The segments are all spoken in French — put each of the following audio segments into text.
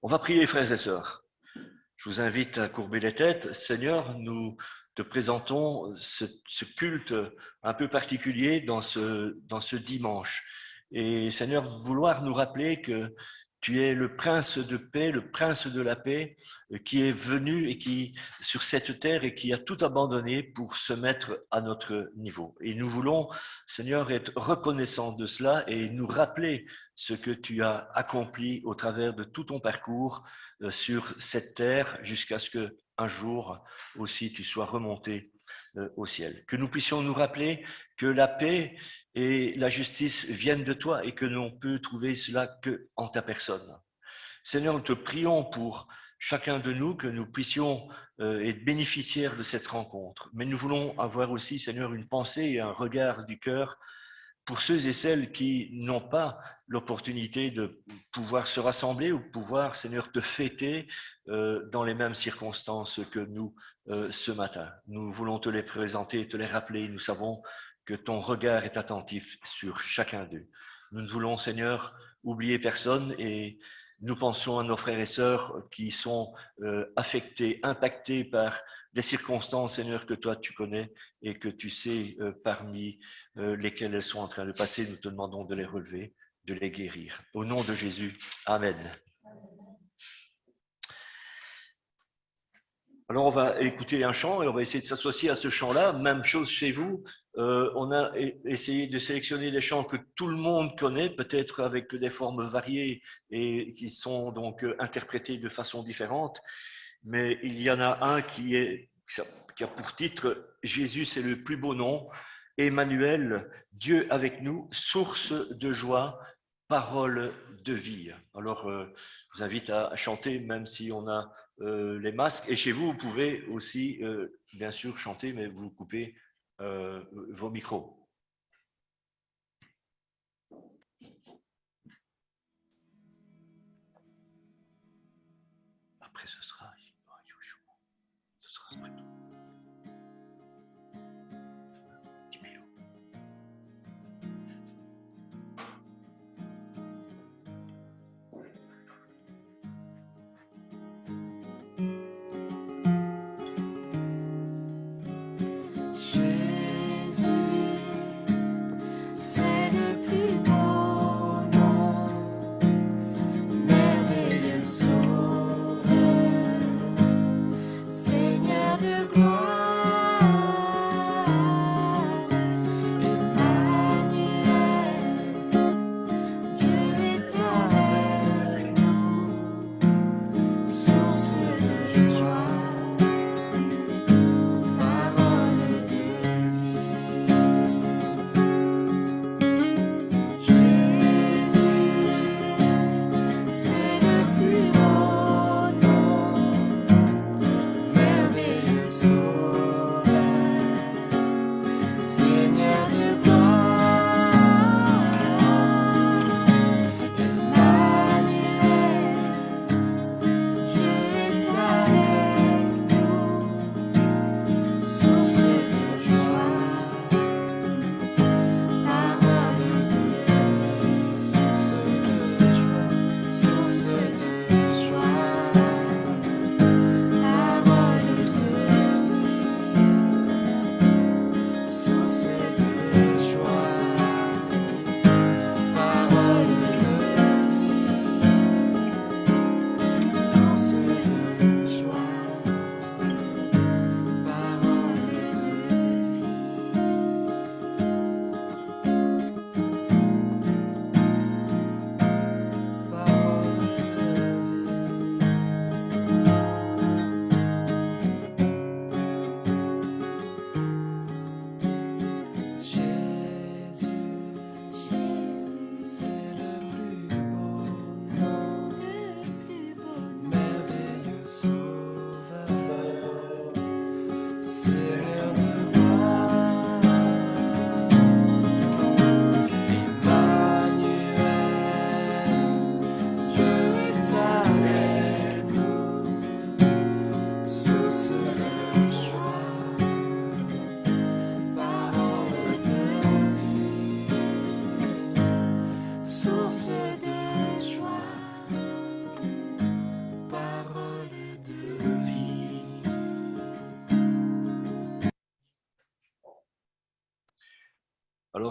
On va prier, frères et sœurs. Je vous invite à courber les têtes. Seigneur, nous te présentons ce culte un peu particulier dans ce dimanche. Et Seigneur, vouloir nous rappeler que tu es le prince de paix, le prince de la paix, qui est venu et qui, sur cette terre, et qui a tout abandonné pour se mettre à notre niveau. Et nous voulons, Seigneur, être reconnaissants de cela et nous rappeler ce que tu as accompli au travers de tout ton parcours sur cette terre jusqu'à ce que un jour aussi tu sois remonté au ciel. Que nous puissions nous rappeler que la paix et la justice viennent de toi et que l'on peut trouver cela que en ta personne. Seigneur, nous te prions pour chacun de nous, que nous puissions être bénéficiaires de cette rencontre. Mais nous voulons avoir aussi, Seigneur, une pensée et un regard du cœur pour ceux et celles qui n'ont pas l'opportunité de pouvoir se rassembler ou pouvoir, Seigneur, te fêter dans les mêmes circonstances que nous ce matin. Nous voulons te les présenter et te les rappeler. Nous savons que ton regard est attentif sur chacun d'eux. Nous ne voulons, Seigneur, oublier personne et nous pensons à nos frères et sœurs qui sont affectés, impactés par des circonstances, Seigneur, que toi tu connais et que tu sais parmi lesquelles elles sont en train de passer. Nous te demandons de les relever, de les guérir. Au nom de Jésus, Amen. Alors on va écouter un chant et on va essayer de s'associer à ce chant-là. Même chose chez vous. On a essayé de sélectionner des chants que tout le monde connaît, peut-être avec des formes variées et qui sont donc interprétés de façon différente. Mais il y en a un qui a pour titre « Jésus, c'est le plus beau nom ». Emmanuel, Dieu avec nous, source de joie, parole de vie. Alors, je vous invite à chanter, même si on a les masques. Et chez vous, vous pouvez aussi, bien sûr, chanter, mais vous coupez vos micros. Après, ce sera Yoshua. Ce sera après tout. Seigneur de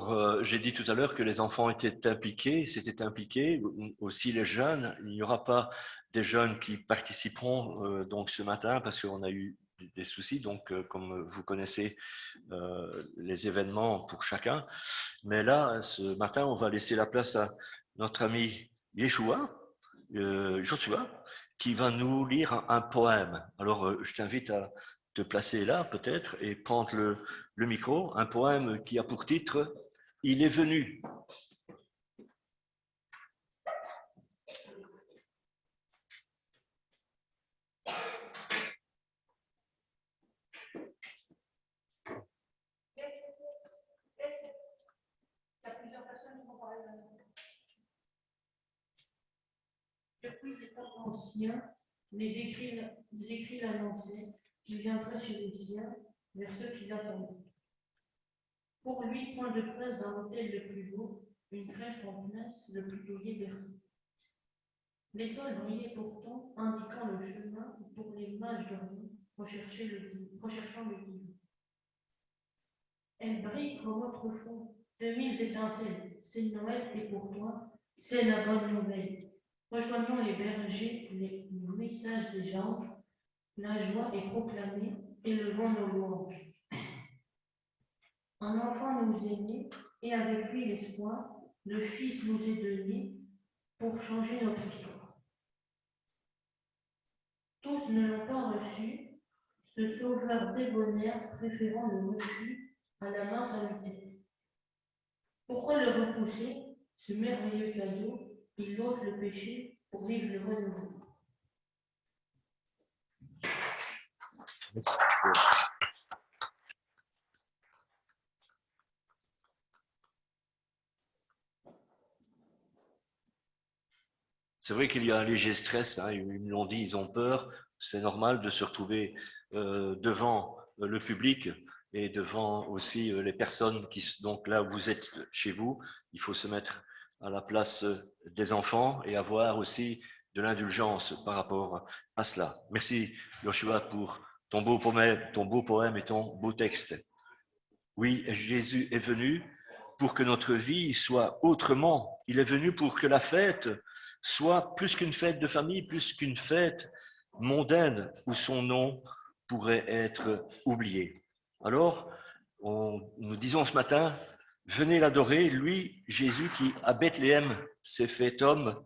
Alors, j'ai dit tout à l'heure que les enfants étaient impliqués, s'étaient impliqués, aussi les jeunes. Il n'y aura pas des jeunes qui participeront donc ce matin parce qu'on a eu des soucis, donc comme vous connaissez les événements pour chacun. Mais là, ce matin, on va laisser la place à notre ami Joshua, qui va nous lire un poème. Alors, je t'invite à te placer là, peut-être, et prendre le micro. Un poème qui a pour titre « Il est venu ». Depuis les temps anciens, les écrits l'annonçaient, qu'il viendrait chez les siens, vers ceux qui l'attendaient. Pour lui, point de presse dans l'hôtel le plus beau, une crèche en place, le plus douillet berceau. L'étoile brillait pourtant, indiquant le chemin pour les mages dormants, recherchant le divin. Elle brille comme autrefois, de mille étincelles, c'est Noël et pour toi, c'est la bonne nouvelle. Rejoignons les bergers, les messages des anges, la joie est proclamée, élevons nos louanges. Un enfant nous est né, et avec lui l'espoir, le Fils nous est donné pour changer notre histoire. Tous ne l'ont pas reçu, ce sauveur débonnaire préférant le refus à la main salutaire. Pourquoi le repousser, ce merveilleux cadeau? Il ôte le péché pour vivre le renouveau. C'est vrai qu'il y a un léger stress, hein, ils me l'ont dit, ils ont peur. C'est normal de se retrouver devant le public et devant aussi les personnes qui, donc là où vous êtes chez vous, il faut se mettre à la place des enfants et avoir aussi de l'indulgence par rapport à cela. Merci Joshua pour ton beau poème et ton beau texte. Oui, Jésus est venu pour que notre vie soit autrement. Il est venu pour que la fête soit plus qu'une fête de famille, plus qu'une fête mondaine où son nom pourrait être oublié. Alors, nous disons ce matin, venez l'adorer, lui, Jésus qui à Bethléem s'est fait homme,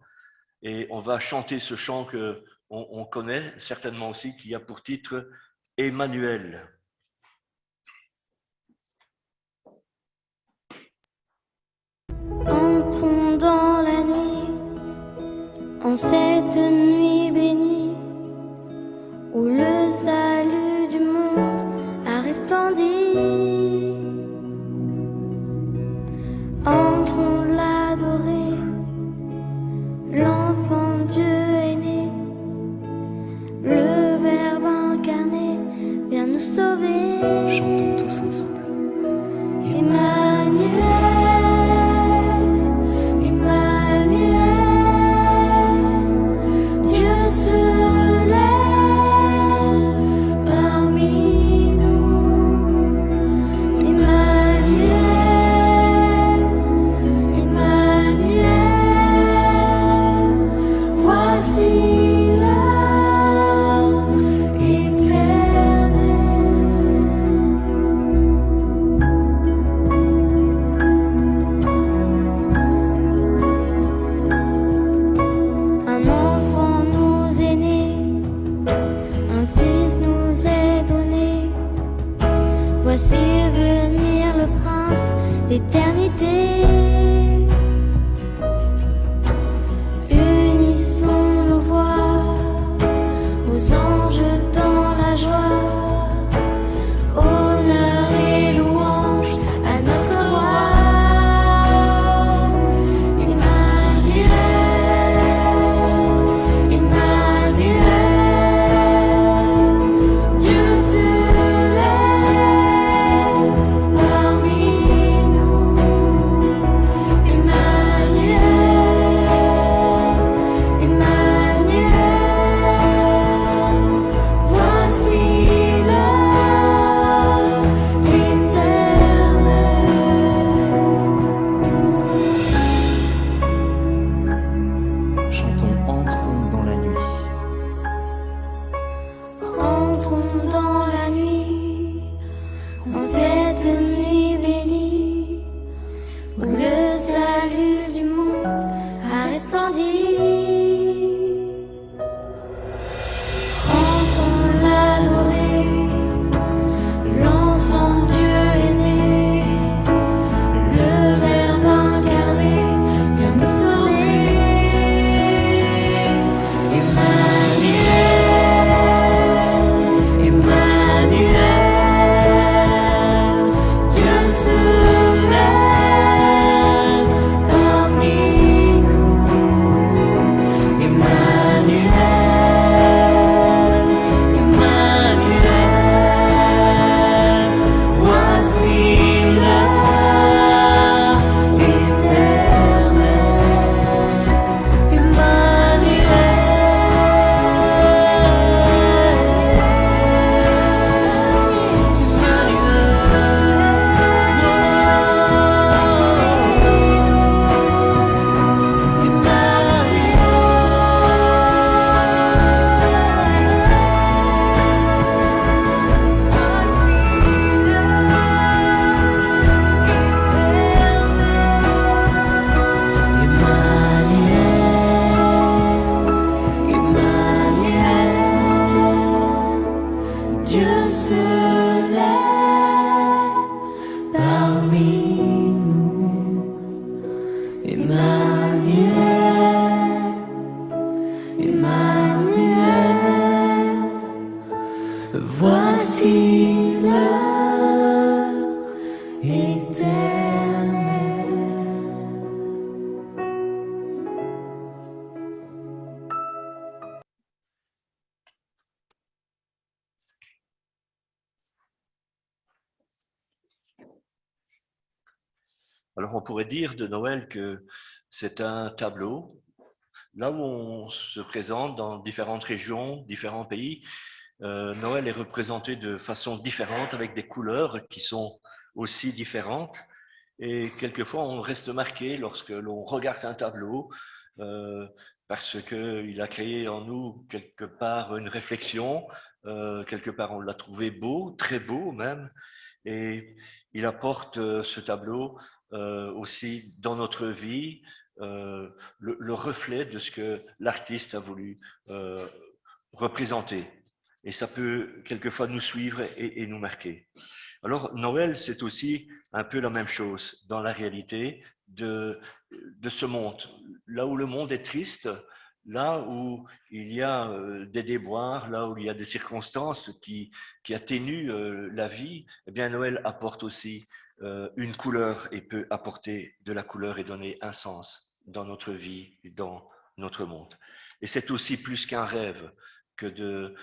et on va chanter ce chant que on connaît certainement aussi, qui a pour titre Emmanuel. Entrons dans la nuit, en cette nuit bénie, où le salut du monde a resplendi. Entrons l'adorer, l'enfant Dieu est né, le Verbe incarné vient nous sauver. Chantons tous ensemble. Emmanuel, Dieu se Voici l'heure éternelle. Alors on pourrait dire de Noël que c'est un tableau, là où on se présente dans différentes régions, différents pays. Noël est représenté de façon différente, avec des couleurs qui sont aussi différentes. Et quelquefois, on reste marqué lorsque l'on regarde un tableau, parce qu'il a créé en nous quelque part une réflexion, quelque part on l'a trouvé beau, très beau même, et il apporte ce tableau aussi dans notre vie, le reflet de ce que l'artiste a voulu représenter. Et ça peut quelquefois nous suivre et nous marquer. Alors Noël, c'est aussi un peu la même chose dans la réalité de ce monde. Là où le monde est triste, là où il y a des déboires, là où il y a des circonstances qui atténuent la vie, eh bien Noël apporte aussi une couleur et peut apporter de la couleur et donner un sens dans notre vie et dans notre monde. Et c'est aussi plus qu'un rêve que de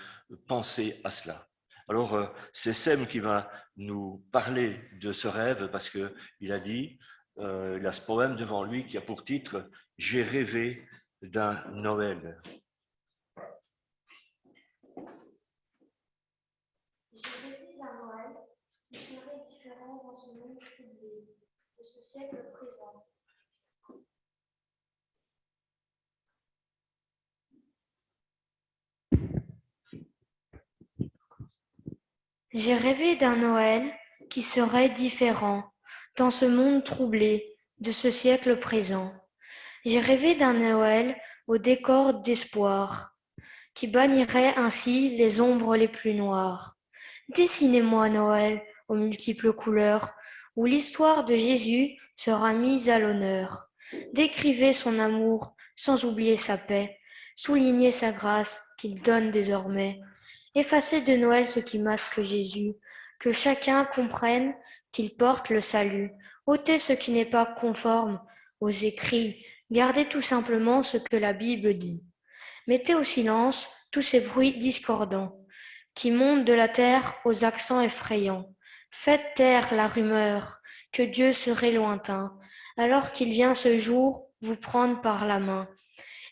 penser à cela. Alors, c'est Sem qui va nous parler de ce rêve parce qu'il a dit, il a ce poème devant lui qui a pour titre « J'ai rêvé d'un Noël ». J'ai rêvé d'un Noël qui serait différent dans ce monde troublé de ce siècle présent. J'ai rêvé d'un Noël qui serait différent dans ce monde troublé de ce siècle présent. J'ai rêvé d'un Noël au décor d'espoir, qui bannirait ainsi les ombres les plus noires. Dessinez-moi Noël aux multiples couleurs, où l'histoire de Jésus sera mise à l'honneur. Décrivez son amour sans oublier sa paix, soulignez sa grâce qu'il donne désormais. Effacez de Noël ce qui masque Jésus, que chacun comprenne qu'il porte le salut. Ôtez ce qui n'est pas conforme aux écrits, gardez tout simplement ce que la Bible dit. Mettez au silence tous ces bruits discordants qui montent de la terre aux accents effrayants. Faites taire la rumeur que Dieu serait lointain, alors qu'il vient ce jour vous prendre par la main.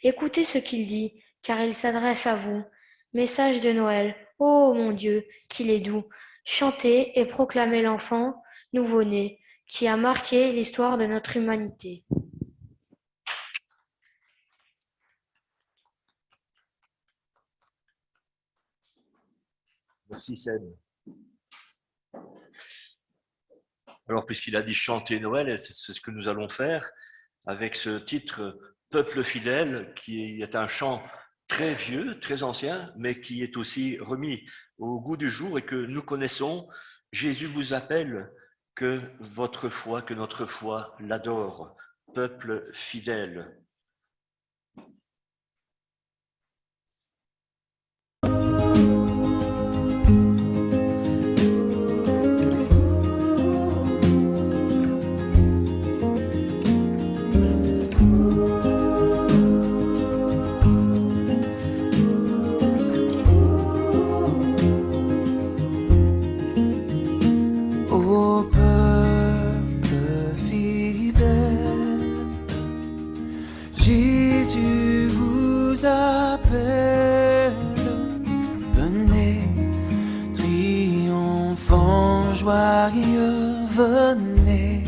Écoutez ce qu'il dit, car il s'adresse à vous. Message de Noël, ô mon Dieu, qu'il est doux. Chantez et proclamez l'enfant nouveau-né qui a marqué l'histoire de notre humanité. Merci Sem. Alors, puisqu'il a dit chanter Noël, c'est ce que nous allons faire avec ce titre Peuple fidèle, qui est un chant très vieux, très ancien, mais qui est aussi remis au goût du jour et que nous connaissons. Jésus vous appelle, que votre foi, que notre foi l'adore, peuple fidèle. Jésus vous appelle, venez, triomphant, joyeux, venez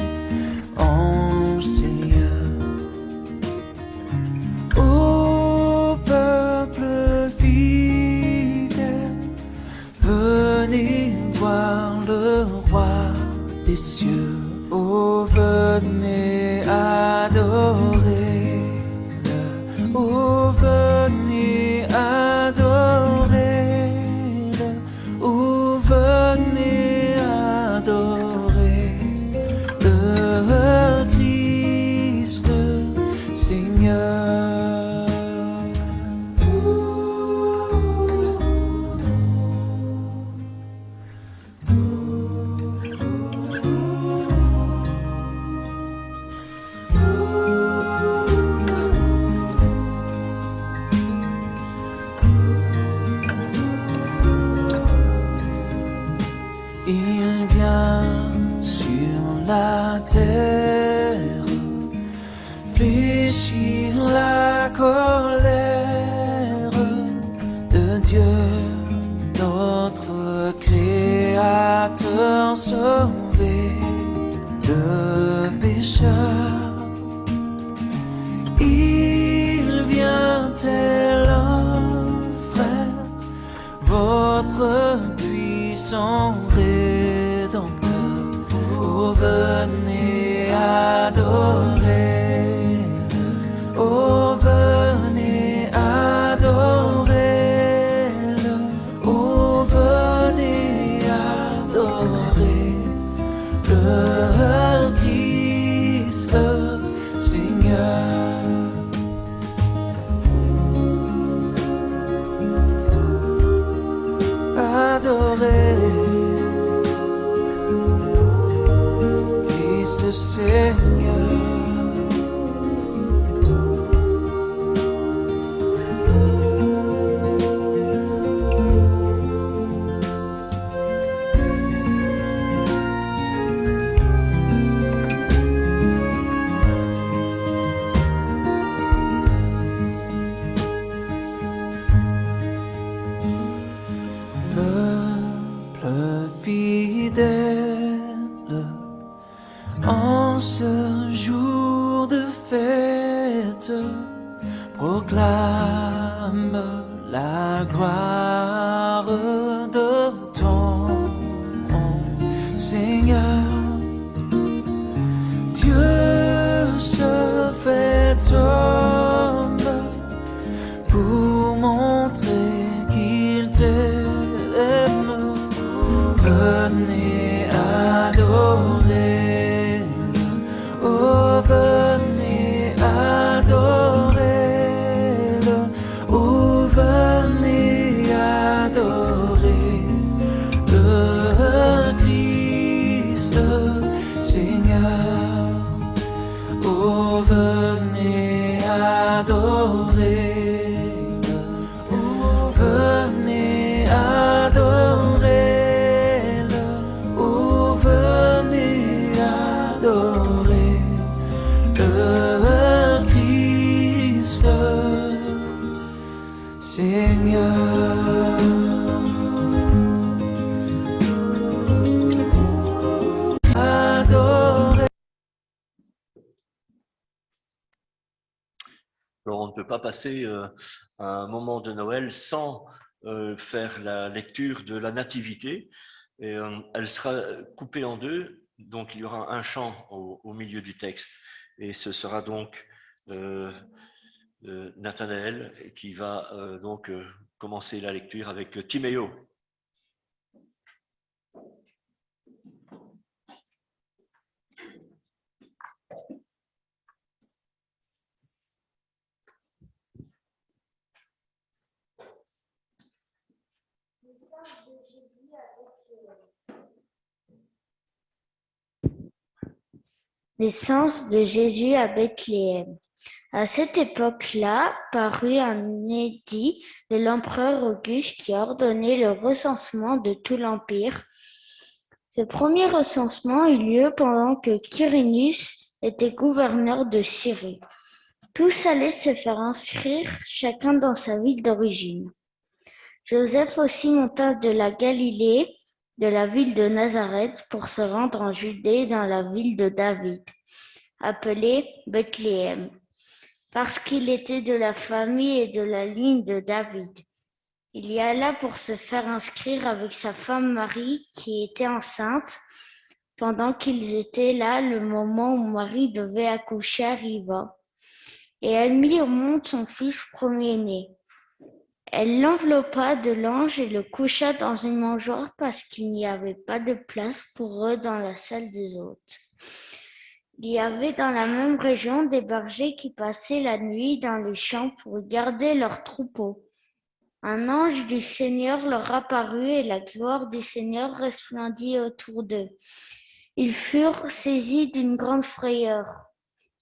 en Seigneur. Ô peuple fidèle, venez voir le roi des cieux. Oh, venez adorer. Oh, venez adorer-le. Oh, venez adorer le Christ Seigneur. Dieu, notre Créateur, sauvé le pécheur. Il vient tel un frère, votre puissant Rédempteur. Oh, venez adorer, oh, venez adorer-le, oh, venez adorer le Christ, le Seigneur. Adorer Christ le Seigneur. Peuple fidèle, en ce jour de fête, proclame la gloire de ton Seigneur. Dieu se fait homme pour montrer qu'il t'aime. Venez adorer, oh, venez adorer-le, oh, venez adorer le Christ Seigneur. Oh, venez adorer-le, oh, venez adorer-le, oh, venez adorer le Christ Seigneur. Adorer. Alors, on ne peut pas passer un moment de Noël sans faire la lecture de la Nativité. Et, elle sera coupée en deux, donc il y aura un chant au milieu du texte. Et ce sera donc Nathanaël qui va donc commencer la lecture avec Timéo. Naissance de Jésus à Bethléem. À cette époque-là, parut un édit de l'empereur Auguste qui ordonnait le recensement de tout l'Empire. Ce premier recensement eut lieu pendant que Quirinus était gouverneur de Syrie. Tous allaient se faire inscrire, chacun dans sa ville d'origine. Joseph aussi monta de la Galilée, de la ville de Nazareth, pour se rendre en Judée dans la ville de David, appelée Bethléem, parce qu'il était de la famille et de la ligne de David. Il y alla pour se faire inscrire avec sa femme Marie, qui était enceinte. Pendant qu'ils étaient là, le moment où Marie devait accoucher arriva, et elle mit au monde son fils premier-né. Elle l'enveloppa de langes et le coucha dans une mangeoire parce qu'il n'y avait pas de place pour eux dans la salle des hôtes. Il y avait dans la même région des bergers qui passaient la nuit dans les champs pour garder leurs troupeaux. Un ange du Seigneur leur apparut et la gloire du Seigneur resplendit autour d'eux. Ils furent saisis d'une grande frayeur.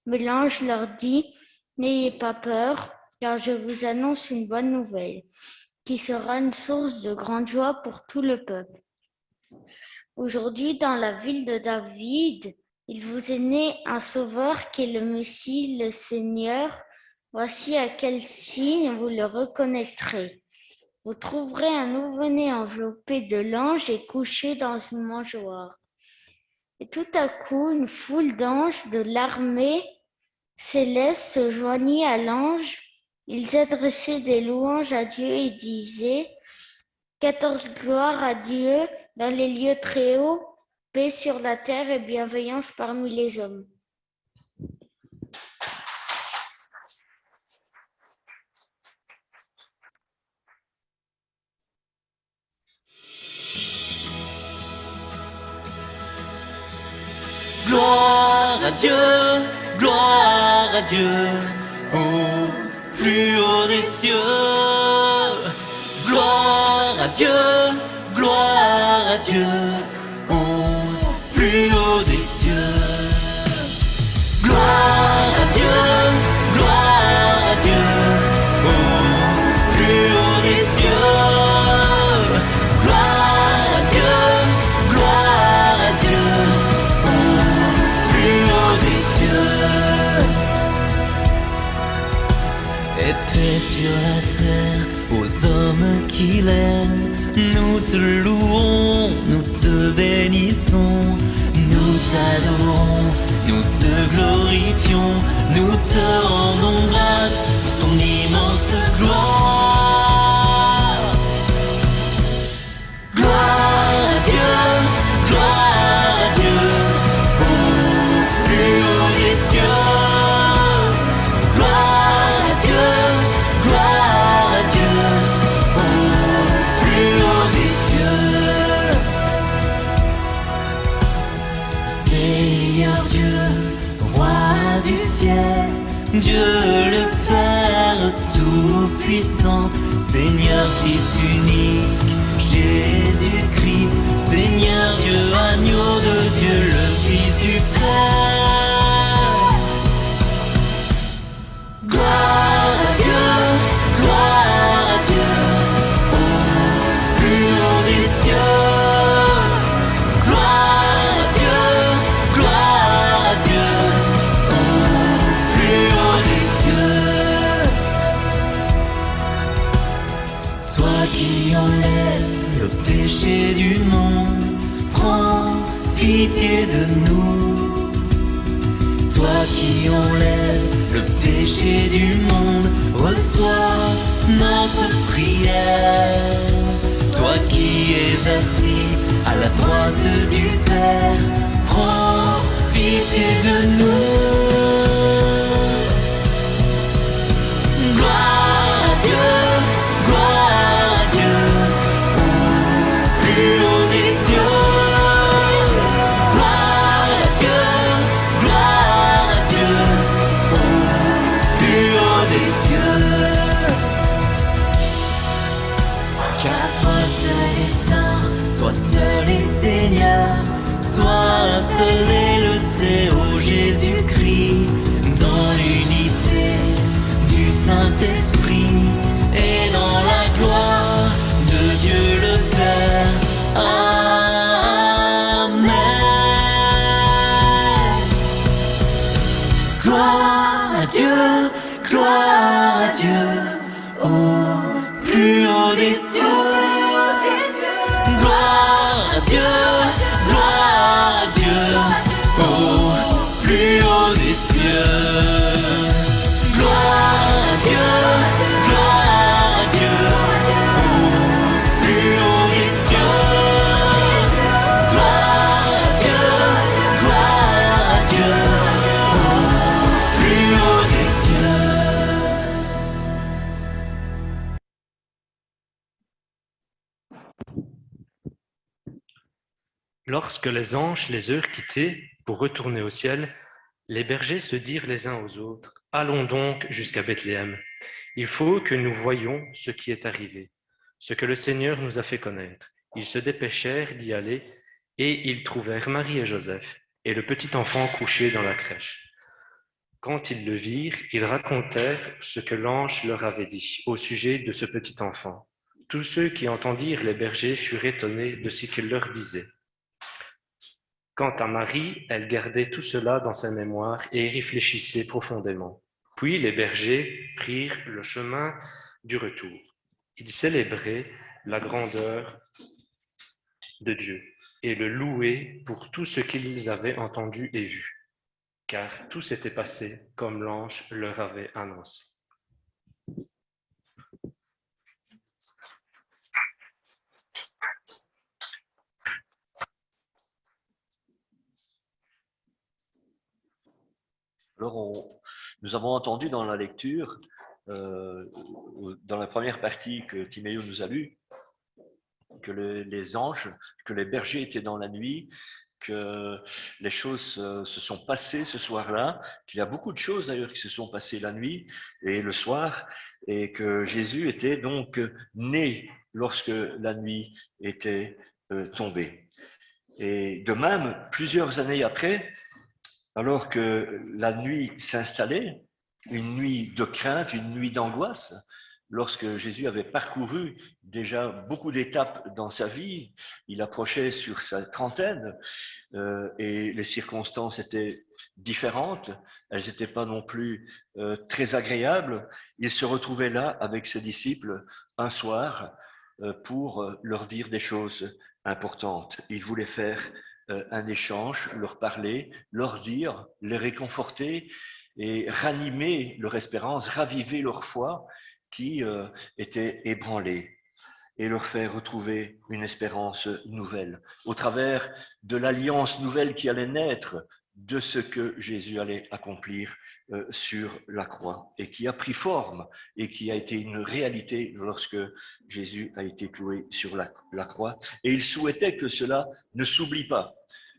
Mais l'ange leur dit : « N'ayez pas peur, car je vous annonce une bonne nouvelle, qui sera une source de grande joie pour tout le peuple. Aujourd'hui, dans la ville de David, il vous est né un sauveur qui est le Messie, le Seigneur. Voici à quel signe vous le reconnaîtrez. vous trouverez un nouveau-né enveloppé de langes et couché dans une mangeoire. Et tout à coup, une foule d'anges de l'armée céleste se joignit à l'ange. Ils adressaient des louanges à Dieu et disaient 14 gloires à Dieu dans les lieux très hauts, paix sur la terre et bienveillance parmi les hommes. Gloire à Dieu, gloire à Dieu, au plus haut des cieux. Gloire à Dieu, gloire à Dieu, au plus haut des cieux. Gloire à Dieu, gloire à Dieu, au plus haut des cieux. Gloire à Dieu, gloire à Dieu, au plus haut des cieux. Et paix sur la terre aux hommes qui l'aiment. Nous te louons, nous te bénissons, nous t'adorons, nous te glorifions, nous te rendons grâce pour ton immense gloire. Gloire à Dieu, gloire à Dieu, au plus haut des cieux. Gloire à Dieu, gloire à Dieu, au plus haut des cieux. Seigneur Dieu, roi du ciel, Dieu le Père tout-puissant, Seigneur Fils unique, Jésus-Christ, Seigneur Dieu, agneau de Dieu, le Fils du Père. Gloire à Dieu, gloire à Dieu, au plus haut des cieux. Gloire à Dieu, gloire à Dieu, au plus haut des cieux. Toi qui enlèves le péché du monde, prends pitié de nous. Toi qui enlèves le péché du monde, reçois notre prière. Toi qui es assis à la droite du Père, prends pitié de nous. Gloire à Dieu, gloire à Dieu, au plus haut des cieux. Gloire à Dieu, gloire à Dieu, au plus haut des cieux. Car toi seul est saint, toi seul est Seigneur, toi seul est le Très-Haut Jésus-Christ, dans l'unité du Saint-Esprit et dans la gloire de Dieu le Père. Amen. Gloire à Dieu, gloire à Dieu, au plus haut des cieux. Gloire à Dieu, gloire à Dieu, au plus haut des cieux. Gloire à Dieu, gloire à Dieu, au plus haut des cieux. Gloire à Dieu, gloire à Dieu, au plus haut des cieux. Lorsque les anges les eurent quittés pour retourner au ciel, les bergers se dirent les uns aux autres, « Allons donc jusqu'à Bethléem. Il faut que nous voyions ce qui est arrivé, ce que le Seigneur nous a fait connaître. » Ils se dépêchèrent d'y aller et ils trouvèrent Marie et Joseph et le petit enfant couché dans la crèche. Quand ils le virent, ils racontèrent ce que l'ange leur avait dit au sujet de ce petit enfant. Tous ceux qui entendirent les bergers furent étonnés de ce qu'il leur disait. Quant à Marie, elle gardait tout cela dans sa mémoire et y réfléchissait profondément. Puis les bergers prirent le chemin du retour. Ils célébraient la grandeur de Dieu et le louaient pour tout ce qu'ils avaient entendu et vu, car tout s'était passé comme l'ange leur avait annoncé. Alors, nous avons entendu dans la lecture, dans la première partie que Timéo nous a lue, que les anges, que les bergers étaient dans la nuit, que les choses se sont passées ce soir-là, qu'il y a beaucoup de choses d'ailleurs qui se sont passées la nuit et le soir, et que Jésus était donc né lorsque la nuit était tombée. Et de même, plusieurs années après, alors que la nuit s'installait, une nuit de crainte, une nuit d'angoisse, lorsque Jésus avait parcouru déjà beaucoup d'étapes dans sa vie, il approchait sur sa trentaine et les circonstances étaient différentes, elles n'étaient pas non plus très agréables. Il se retrouvait là avec ses disciples un soir pour leur dire des choses importantes. Il voulait faire un échange, leur parler, leur dire, les réconforter et ranimer leur espérance, raviver leur foi qui était ébranlée et leur faire retrouver une espérance nouvelle au travers de l'alliance nouvelle qui allait naître de ce que Jésus allait accomplir sur la croix et qui a pris forme et qui a été une réalité lorsque Jésus a été cloué sur la croix. Et il souhaitait que cela ne s'oublie pas.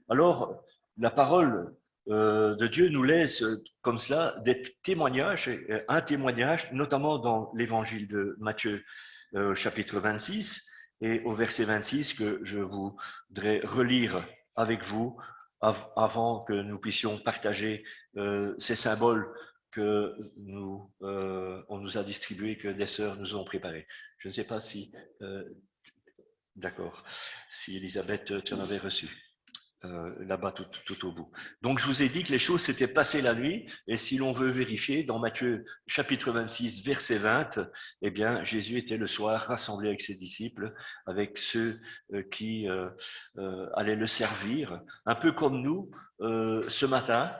Alors, la parole de Dieu nous laisse comme cela des témoignages, un témoignage, notamment dans l'évangile de Matthieu, chapitre 26, et au verset 26 que je voudrais relire avec vous avant que nous puissions partager ces symboles que on nous a distribués, que des sœurs nous ont préparés. Je ne sais pas si, d'accord, si Elisabeth, tu en avais reçu. Là-bas tout au bout. Donc je vous ai dit que les choses s'étaient passées la nuit, et si l'on veut vérifier, dans Matthieu chapitre 26, verset 20, eh bien Jésus était le soir rassemblé avec ses disciples, avec ceux qui allaient le servir, un peu comme nous ce matin,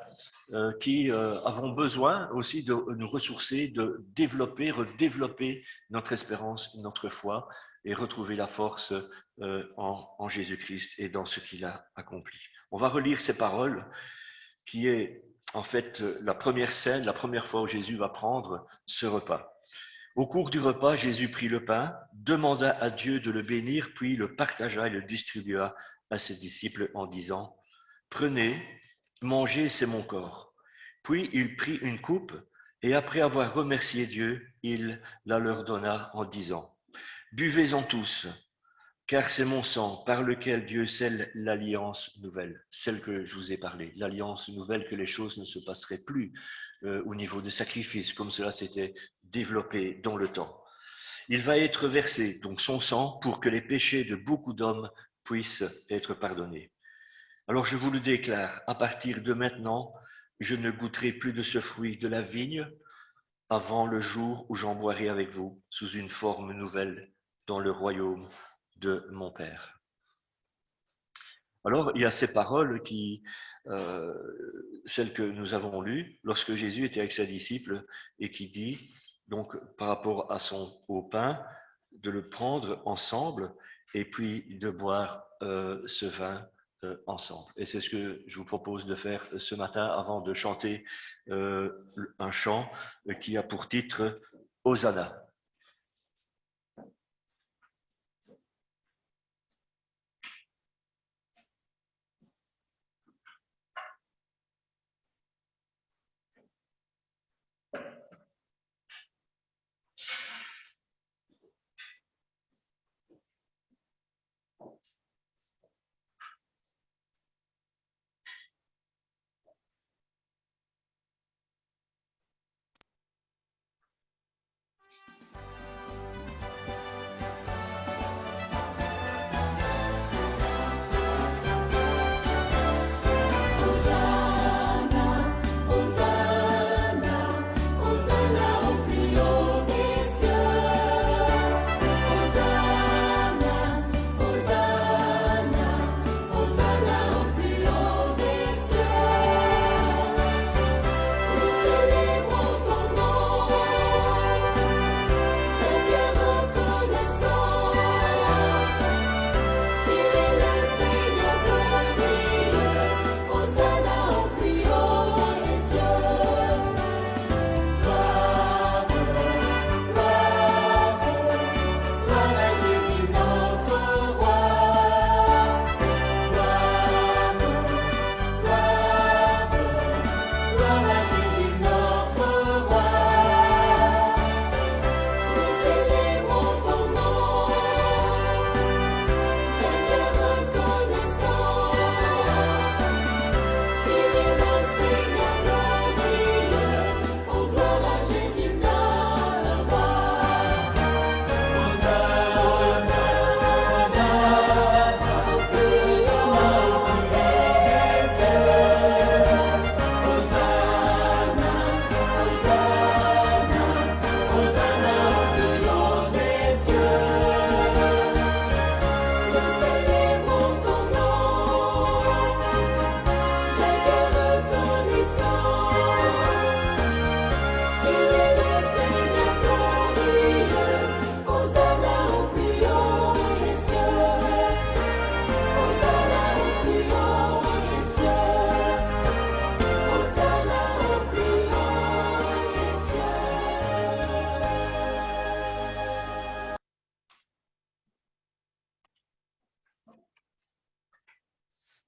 qui avons besoin aussi de nous ressourcer, de développer, redévelopper notre espérance, notre foi, et retrouver la force en Jésus-Christ et dans ce qu'il a accompli. On va relire ces paroles qui est en fait la première scène, la première fois où Jésus va prendre ce repas. Au cours du repas, Jésus prit le pain, demanda à Dieu de le bénir, puis le partagea et le distribua à ses disciples en disant « Prenez, mangez, c'est mon corps. » Puis il prit une coupe et après avoir remercié Dieu, il la leur donna en disant « Buvez-en tous, car c'est mon sang par lequel Dieu scelle l'alliance nouvelle, celle que je vous ai parlé, l'alliance nouvelle que les choses ne se passeraient plus au niveau des sacrifices comme cela s'était développé dans le temps. Il va être versé, donc son sang, pour que les péchés de beaucoup d'hommes puissent être pardonnés. Alors je vous le déclare, à partir de maintenant, je ne goûterai plus de ce fruit de la vigne avant le jour où j'en boirai avec vous sous une forme nouvelle dans le royaume de mon Père. Alors, il y a ces paroles qui, celles que nous avons lues lorsque Jésus était avec ses disciples et qui dit, donc par rapport à au pain, de le prendre ensemble et puis de boire ce vin ensemble. Et c'est ce que je vous propose de faire ce matin avant de chanter un chant qui a pour titre Hosanna.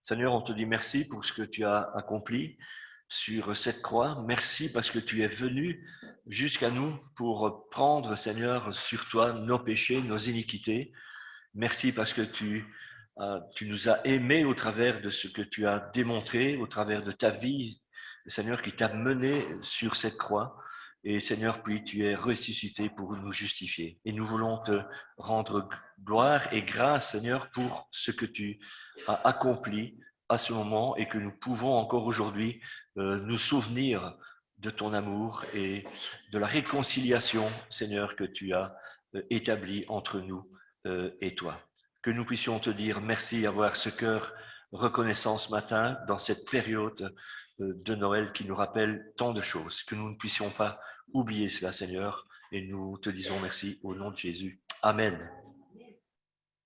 Seigneur, on te dit merci pour ce que tu as accompli sur cette croix. Merci parce que tu es venu jusqu'à nous pour prendre, Seigneur, sur toi nos péchés, nos iniquités. Merci parce que tu nous as aimés au travers de ce que tu as démontré, au travers de ta vie, Seigneur, qui t'a mené sur cette croix. Et Seigneur, puis tu es ressuscité pour nous justifier. Et nous voulons te rendre gloire et grâce, Seigneur, pour ce que tu as accompli à ce moment et que nous pouvons encore aujourd'hui nous souvenir de ton amour et de la réconciliation, Seigneur, que tu as établie entre nous et toi. Que nous puissions te dire merci, avoir ce cœur reconnaissant ce matin dans cette période de Noël qui nous rappelle tant de choses. Que nous ne puissions pas oublier cela, Seigneur, et nous te disons merci au nom de Jésus. Amen.